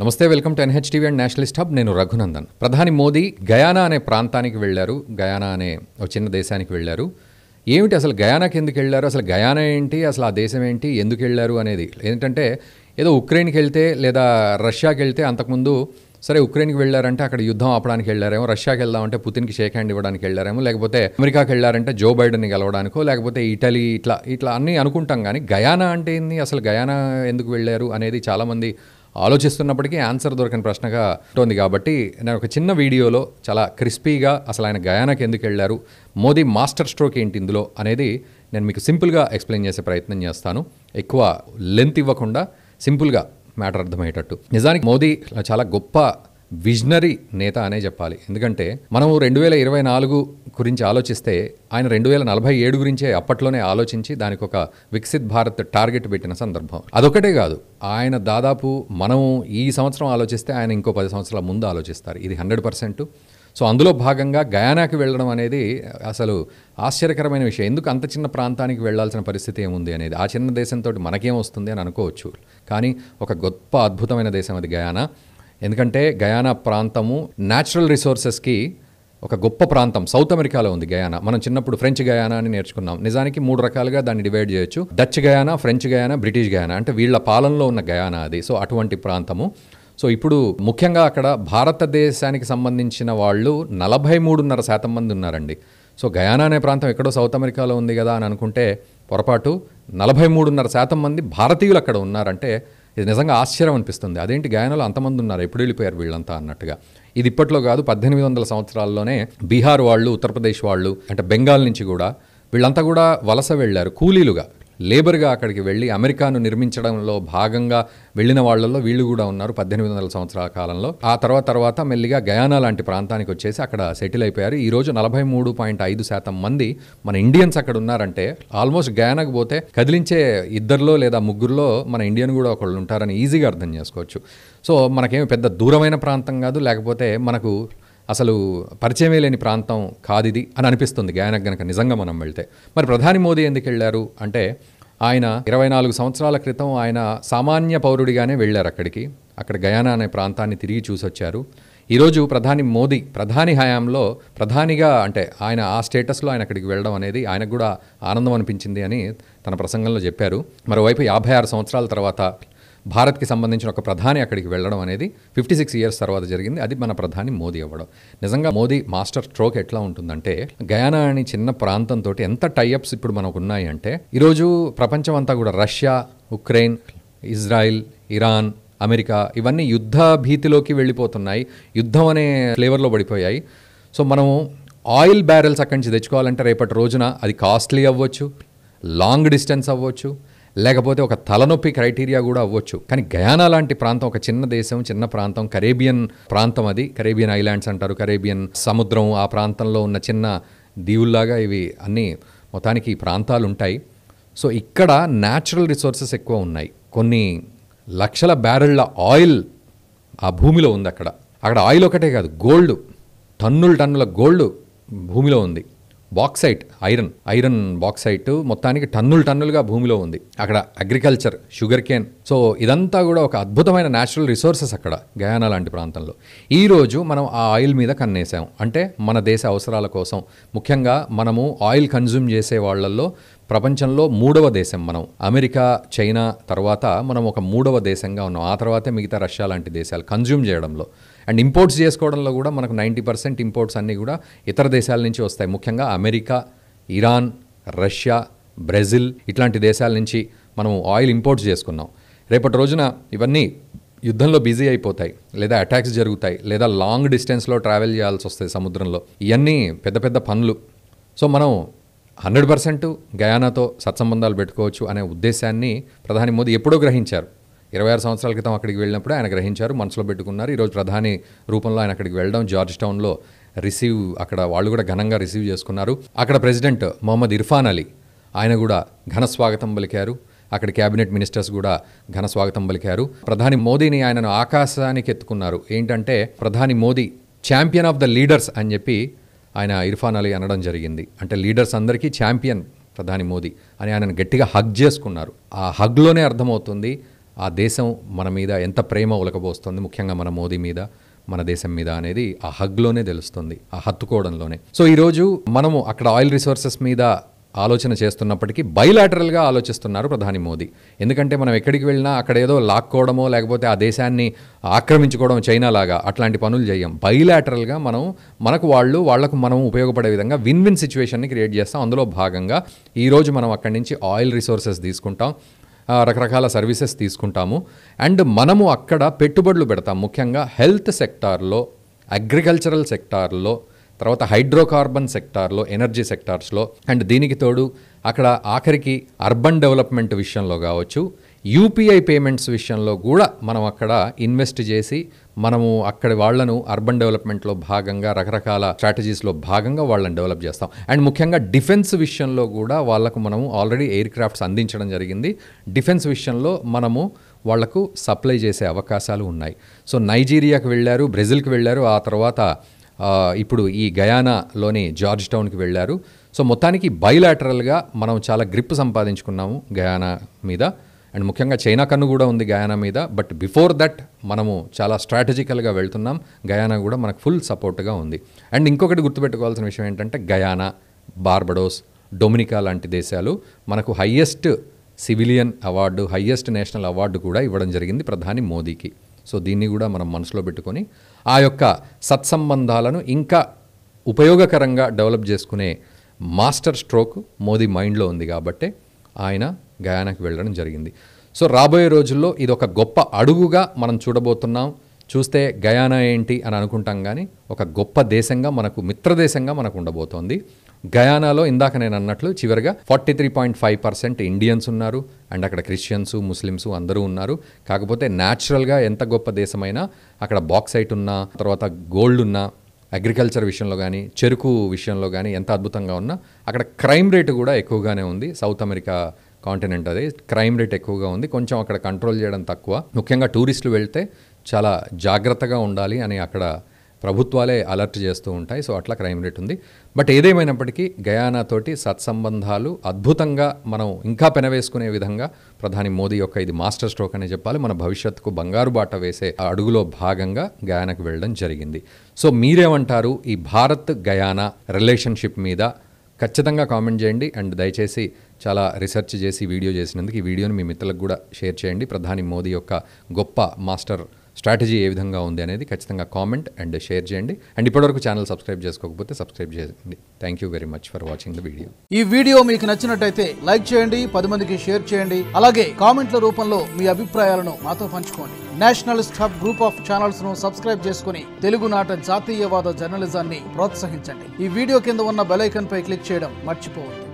నమస్తే, welcome to NHTV and Nationalist hub. నేను రఘునందన్. ప్రధాని మోదీ గయానా అనే ప్రాంతానికి వెళ్ళారు. గయానా అనే ఒక చిన్న దేశానికి వెళ్ళారు. ఏమిటి అసలు గయానాకి ఎందుకు వెళ్ళారు, అసలు గయానా ఏంటి, అసలు ఆ దేశం ఏంటి, ఎందుకు వెళ్ళారు అనేది ఏంటంటే, ఏదో ఉక్రెయిన్కి వెళ్తే లేదా రష్యాకి వెళ్తే అంతకుముందు సరే ఉక్రెయిన్కి వెళ్ళారంటే అక్కడ యుద్ధం ఆపడానికి వెళ్ళారేమో, రష్యాకి వెళ్దామంటే పుతిన్కి షేక్ హ్యాండ్ ఇవ్వడానికి వెళ్ళారేమో, లేకపోతే అమెరికాకి వెళ్ళారంటే జో బైడెన్ని గెలవడానికో, లేకపోతే ఇటలీ, ఇట్లా అన్నీ అనుకుంటాం. కానీ గయానా అంటే ఏంది, అసలు గయానా ఎందుకు వెళ్ళారు అనేది చాలామంది ఆలోచిస్తున్నప్పటికీ ఆన్సర్ దొరకని ప్రశ్నగా ఉంటుంది. కాబట్టి నేను ఒక చిన్న వీడియోలో చాలా క్రిస్పీగా అసలు ఆయన గయానాకి ఎందుకు వెళ్ళారు, మోదీ మాస్టర్ స్ట్రోక్ ఏంటి ఇందులో అనేది నేను మీకు సింపుల్గా ఎక్స్ప్లెయిన్ చేసే ప్రయత్నం చేస్తాను. ఎక్కువ లెంత్ ఇవ్వకుండా సింపుల్గా మ్యాటర్ అర్థమయ్యేటట్టు. నిజానికి మోదీ చాలా గొప్ప విజనరీ నేత అనే చెప్పాలి. ఎందుకంటే మనం 2024 గురించి ఆలోచిస్తే ఆయన 2047 గురించే అప్పట్లోనే ఆలోచించి దానికి ఒక వికసిత్ భారత్ టార్గెట్ పెట్టిన సందర్భం. అదొకటే కాదు, ఆయన దాదాపు మనం ఈ సంవత్సరం ఆలోచిస్తే ఆయన ఇంకో 10 సంవత్సరాల ముందు ఆలోచిస్తారు. ఇది 100%. సో అందులో భాగంగా గయానాకి వెళ్ళడం అనేది అసలు ఆశ్చర్యకరమైన విషయం. ఎందుకు అంత చిన్న ప్రాంతానికి వెళ్లాల్సిన పరిస్థితి ఏముంది అనేది, ఆ చిన్న దేశంతో మనకేం వస్తుంది అని అనుకోవచ్చు. కానీ ఒక గొప్ప అద్భుతమైన దేశం అది గయానా. ఎందుకంటే గయానా ప్రాంతము న్యాచురల్ రిసోర్సెస్కి ఒక గొప్ప ప్రాంతం. సౌత్ అమెరికాలో ఉంది గయానా. మనం చిన్నప్పుడు ఫ్రెంచ్ గయానా అని నేర్చుకున్నాం. నిజానికి 3 రకాలుగా దాన్ని డివైడ్ చేయొచ్చు. Dutch Guyana, French Guyana, British Guyana, అంటే వీళ్ళ పాలనలో ఉన్న గయానా అది. సో అటువంటి ప్రాంతము. సో ఇప్పుడు ముఖ్యంగా అక్కడ భారతదేశానికి సంబంధించిన వాళ్ళు 43.5% మంది ఉన్నారండి. సో గయానా అనే ప్రాంతం ఎక్కడో సౌత్ అమెరికాలో ఉంది కదా అని అనుకుంటే పొరపాటు. 43.5% మంది భారతీయులు అక్కడ ఉన్నారంటే ఇది నిజంగా ఆశ్చర్యం అనిపిస్తుంది. అదేంటి గయానాలో అంతమంది ఉన్నారు, ఎప్పుడు వెళ్ళిపోయారు వీళ్ళంతా అన్నట్టుగా. ఇది ఇప్పట్లో కాదు, 1800 సంవత్సరాల్లోనే బీహార్ వాళ్ళు, ఉత్తరప్రదేశ్ వాళ్ళు, అంటే బెంగాల్ నుంచి కూడా వీళ్ళంతా కూడా వలస వెళ్ళారు కూలీలుగా, లేబర్గా అక్కడికి వెళ్ళి అమెరికాను నిర్మించడంలో భాగంగా వెళ్ళిన వాళ్ళల్లో వీళ్ళు కూడా ఉన్నారు 1800 సంవత్సరాల కాలంలో. ఆ తర్వాత మెల్లిగా గయానా లాంటి ప్రాంతానికి వచ్చేసి అక్కడ సెటిల్ అయిపోయారు. ఈరోజు 43.5% మంది మన ఇండియన్స్ అక్కడ ఉన్నారంటే ఆల్మోస్ట్ గయానాకు పోతే కదిలించే 2 లేదా 3 మన ఇండియన్ కూడా ఒకళ్ళు ఉంటారని ఈజీగా అర్థం చేసుకోవచ్చు. సో మనకేమి పెద్ద దూరమైన ప్రాంతం కాదు, లేకపోతే మనకు అసలు పరిచయమే లేని ప్రాంతం కాదు ఇది అని అనిపిస్తుంది గయానాకు గనక నిజంగా మనం వెళ్తే. మరి ప్రధాని మోదీ ఎందుకు వెళ్ళారు అంటే, ఆయన 24 సంవత్సరాల క్రితం ఆయన సామాన్య పౌరుడిగానే వెళ్ళారు అక్కడికి. అక్కడ గయానా అనే ప్రాంతాన్ని తిరిగి చూసొచ్చారు. ఈరోజు ప్రధాని మోదీ ప్రధాని హయాంలో ప్రధానిగా, అంటే ఆయన ఆ స్టేటస్లో ఆయన అక్కడికి వెళ్ళడం అనేది ఆయనకు కూడా ఆనందం అనిపించింది అని తన ప్రసంగంలో చెప్పారు. మరోవైపు 56 సంవత్సరాల తర్వాత భారత్కి సంబంధించిన ఒక ప్రధాని అక్కడికి వెళ్ళడం అనేది 56 ఇయర్స్ తర్వాత జరిగింది. అది మన ప్రధాని మోదీ అవ్వడం. నిజంగా మోదీ మాస్టర్ స్ట్రోక్ ఎట్లా ఉంటుందంటే, గయానా అని చిన్న ప్రాంతంతో ఎంత టైఅప్స్ ఇప్పుడు మనకు ఉన్నాయి అంటే, ఈరోజు ప్రపంచం అంతా కూడా Russia, Ukraine, Israel, Iran, America ఇవన్నీ యుద్ధ భీతిలోకి వెళ్ళిపోతున్నాయి. యుద్ధం అనే ఫ్లేవర్లో పడిపోయాయి. సో మనము ఆయిల్ బ్యారెల్స్ అక్కడి నుంచి తెచ్చుకోవాలంటే రేపటి రోజున అది కాస్ట్లీ అవ్వచ్చు, లాంగ్ డిస్టెన్స్ అవ్వచ్చు, లేకపోతే ఒక తలనొప్పి క్రైటీరియా కూడా అవ్వచ్చు. కానీ గయానా లాంటి ప్రాంతం ఒక చిన్న దేశం, చిన్న ప్రాంతం, కరేబియన్ ప్రాంతం, అది కరేబియన్ ఐలాండ్స్ అంటారు, కరేబియన్ సముద్రం, ఆ ప్రాంతంలో ఉన్న చిన్న దీవుల్లాగా ఇవి అన్నీ మొత్తానికి ఈ ప్రాంతాలు ఉంటాయి. సో ఇక్కడ న్యాచురల్ రిసోర్సెస్ ఎక్కువ ఉన్నాయి. కొన్ని లక్షల బ్యారెళ్ల ఆయిల్ ఆ భూమిలో ఉంది. అక్కడ ఆయిల్ ఒకటే కాదు, గోల్డ్, టన్నుల గోల్డ్ భూమిలో ఉంది. బాక్సైట్, ఐరన్ బాక్సైట్ మొత్తానికి టన్నులుగా భూమిలో ఉంది. అక్కడ అగ్రికల్చర్, షుగర్ కేన్. సో ఇదంతా కూడా ఒక అద్భుతమైన న్యాచురల్ రిసోర్సెస్ అక్కడ గయానా లాంటి ప్రాంతంలో. ఈరోజు మనం ఆ ఆయిల్ మీద కన్నేసాం అంటే మన దేశ అవసరాల కోసం. ముఖ్యంగా మనము ఆయిల్ కన్జ్యూమ్ చేసే వాళ్ళల్లో ప్రపంచంలో 3వ దేశం మనం. అమెరికా, చైనా తర్వాత మనం ఒక 3వ దేశంగా ఉన్నాం. ఆ తర్వాతే మిగతా రష్యా లాంటి దేశాలు కన్జ్యూమ్ చేయడంలో. అండ్ ఇంపోర్ట్స్ చేసుకోవడంలో కూడా మనకు 90% ఇంపోర్ట్స్ అన్నీ కూడా ఇతర దేశాల నుంచి వస్తాయి. ముఖ్యంగా అమెరికా, ఇరాన్, రష్యా, బ్రెజిల్ ఇట్లాంటి దేశాల నుంచి మనం ఆయిల్ ఇంపోర్ట్స్ చేసుకున్నాం. రేపటి రోజున ఇవన్నీ యుద్ధంలో బిజీ అయిపోతాయి, లేదా అటాక్స్ జరుగుతాయి, లేదా లాంగ్ డిస్టెన్స్లో ట్రావెల్ చేయాల్సి వస్తాయి సముద్రంలో. ఇవన్నీ పెద్ద పనులు. సో మనం 100% గయానాతో సత్సంబంధాలు పెట్టుకోవచ్చు అనే ఉద్దేశాన్ని ప్రధాని మోదీ ఎప్పుడో గ్రహించారు. 26 సంవత్సరాల క్రితం అక్కడికి వెళ్ళినప్పుడే ఆయన గ్రహించారు, మనసులో పెట్టుకున్నారు. ఈరోజు ప్రధాని రూపంలో ఆయన అక్కడికి వెళ్ళడం, జార్జ్ టౌన్లో అక్కడ వాళ్ళు కూడా ఘనంగా రిసీవ్ చేసుకున్నారు. అక్కడ ప్రెసిడెంట్ మొహమ్మద్ ఇర్ఫాన్ అలీ ఆయన కూడా ఘన స్వాగతం పలికారు. అక్కడ క్యాబినెట్ మినిస్టర్స్ కూడా ఘన స్వాగతం పలికారు. ప్రధాని మోదీని ఆయనను ఆకాశానికి ఎత్తుకున్నారు. ఏంటంటే ప్రధాని Modi champion of the leaders అని చెప్పి ఆయన ఇర్ఫాన్ అలీ అనడం జరిగింది. అంటే లీడర్స్ అందరికీ ఛాంపియన్ ప్రధాని మోదీ అని ఆయనను గట్టిగా హగ్ చేసుకున్నారు. ఆ హగ్లోనే అర్థమవుతుంది ఆ దేశం మన మీద ఎంత ప్రేమ ఒలకబోస్తుంది, ముఖ్యంగా మన మోదీ మీద, మన దేశం మీద అనేది ఆ హగ్లోనే తెలుస్తుంది, ఆ హత్తుకోవడంలోనే. సో ఈరోజు మనము అక్కడ ఆయిల్ రిసోర్సెస్ మీద ఆలోచన చేస్తున్నప్పటికీ బైలాటరల్గా ఆలోచిస్తున్నారు ప్రధాని మోదీ. ఎందుకంటే మనం ఎక్కడికి వెళ్ళినా అక్కడ ఏదో లాక్కోవడమో లేకపోతే ఆ దేశాన్ని ఆక్రమించుకోవడం చైనా లాగా అట్లాంటి పనులు చేయం. బైలాటరల్గా మనకు వాళ్లకు మనం ఉపయోగపడే విధంగా విన్ విన్ సిచ్యువేషన్ని క్రియేట్ చేస్తాం. అందులో భాగంగా ఈరోజు మనం అక్కడి నుంచి ఆయిల్ రిసోర్సెస్ తీసుకుంటాం, రకరకాల సర్వీసెస్ తీసుకుంటాము, అండ్ మనము అక్కడ పెట్టుబడులు పెడతాం. ముఖ్యంగా హెల్త్ సెక్టార్లో, అగ్రికల్చరల్ సెక్టార్లో, తర్వాత హైడ్రోకార్బన్ సెక్టార్లో, ఎనర్జీ సెక్టార్స్లో, అండ్ దీనికి తోడు అక్కడ ఆఖరికి అర్బన్ డెవలప్మెంట్ విషయంలో కావచ్చు, యూపీఐ పేమెంట్స్ విషయంలో కూడా మనం అక్కడ ఇన్వెస్ట్ చేసి మనము అక్కడి వాళ్లను అర్బన్ డెవలప్మెంట్లో భాగంగా రకరకాల స్ట్రాటజీస్లో భాగంగా వాళ్ళని డెవలప్ చేస్తాం. అండ్ ముఖ్యంగా డిఫెన్స్ విషయంలో కూడా వాళ్లకు మనము ఆల్రెడీ ఎయిర్ క్రాఫ్ట్స్ అందించడం జరిగింది. డిఫెన్స్ విషయంలో మనము వాళ్లకు సప్లై చేసే అవకాశాలు ఉన్నాయి. సో నైజీరియాకి వెళ్ళారు, బ్రెజిల్కి వెళ్ళారు, ఆ తర్వాత ఇప్పుడు ఈ గయానాలోని జార్జ్ టౌన్కి వెళ్ళారు. సో మొత్తానికి బైలాటరల్గా మనం చాలా గ్రిప్ సంపాదించుకున్నాము గయానా మీద, అండ్ ముఖ్యంగా చైనా కన్ను కూడా ఉంది గయానా మీద. బట్ బిఫోర్ దట్ మనము చాలా స్ట్రాటజికల్గా వెళ్తున్నాం. గయానా కూడా మనకు ఫుల్ సపోర్ట్గా ఉంది. అండ్ ఇంకొకటి గుర్తుపెట్టుకోవాల్సిన విషయం ఏంటంటే గయానా, బార్బడోస్, డొమినికా లాంటి దేశాలు మనకు highest civilian award, highest national award కూడా ఇవ్వడం జరిగింది ప్రధాని మోదీకి. సో దీన్ని కూడా మనం మనసులో పెట్టుకొని ఆ యొక్క సత్సంబంధాలను ఇంకా ఉపయోగకరంగా డెవలప్ చేసుకునే మాస్టర్ స్ట్రోక్ మోదీ మైండ్లో ఉంది కాబట్టే ఆయన గయానాకి వెళ్ళడం జరిగింది. సో రాబోయే రోజుల్లో ఇది ఒక గొప్ప అడుగుగా మనం చూడబోతున్నాం. చూస్తే గయానా ఏంటి అని అనుకుంటాం, కానీ ఒక గొప్ప దేశంగా మనకు, మిత్రదేశంగా మనకు ఉండబోతోంది. గయానాలో ఇందాక నేను అన్నట్లు చివరిగా 43.5% ఇండియన్స్ ఉన్నారు, అండ్ అక్కడ క్రిస్టియన్స్, ముస్లిమ్స్ అందరూ ఉన్నారు. కాకపోతే న్యాచురల్గా ఎంత గొప్ప దేశమైనా అక్కడ బాక్సైట్ ఉన్నా, తర్వాత గోల్డ్ ఉన్నా, అగ్రికల్చర్ విషయంలో కానీ, చెరుకు విషయంలో కానీ ఎంత అద్భుతంగా ఉన్నా అక్కడ క్రైమ్ రేటు కూడా ఎక్కువగానే ఉంది. సౌత్ అమెరికా కాంటినెంట్ అది క్రైమ్ రేట్ ఎక్కువగా ఉంది. కొంచెం అక్కడ కంట్రోల్ చేయడం తక్కువ. ముఖ్యంగా టూరిస్టులు వెళ్తే చాలా జాగ్రత్తగా ఉండాలి అని అక్కడ ప్రభుత్వాలే అలర్ట్ చేస్తూ ఉంటాయి. సో అట్లా క్రైమ్ రేట్ ఉంది. బట్ ఏదేమైనప్పటికీ గయానాతోటి సత్సంబంధాలు అద్భుతంగా మనం ఇంకా పెనవేసుకునే విధంగా ప్రధాని మోదీ యొక్క ఇది మాస్టర్ స్ట్రోక్ అనే చెప్పాలి. మన భవిష్యత్తుకు బంగారు బాట వేసే అడుగులో భాగంగా గయానాకు వెళ్ళడం జరిగింది. సో మీరేమంటారు ఈ భారత్ గయానా రిలేషన్షిప్ మీద? ఖచ్చితంగా కామెంట్ చేయండి. అండ్ దయచేసి చాలా రీసెర్చ్ చేసి వీడియో చేసినందుకు ఈ వీడియోని మీ మిత్రులకు కూడా షేర్ చేయండి. ప్రధాని మోదీ యొక్క గొప్ప మాస్టర్ స్ట్రాటజీ ఏ విధంగా ఉంది అనేది ఖచ్చితంగా కామెంట్ అండ్ షేర్ చేయండి. అండ్ ఇప్పటివరకు ఛానల్ సబ్స్క్రైబ్ చేసుకోకపోతే సబ్స్క్రైబ్ చేయండి. Thank you very much for watching the video. ఈ వీడియో మీకు నచ్చినట్టయితే లైక్ చేయండి, 10 మందికి షేర్ చేయండి. అలాగే కామెంట్ల రూపంలో మీ అభిప్రాయాలను మాతో పంచుకోండి. Nationalist hub group of channels ను సబ్స్క్రైబ్ చేసుకుని తెలుగునాట జాతీయవాద జర్నలిజాన్ని ప్రోత్సహించండి. ఈ వీడియో కింద ఉన్న బెల్ ఐకాన్ పై క్లిక్ చేయడం మర్చిపోవద్దు.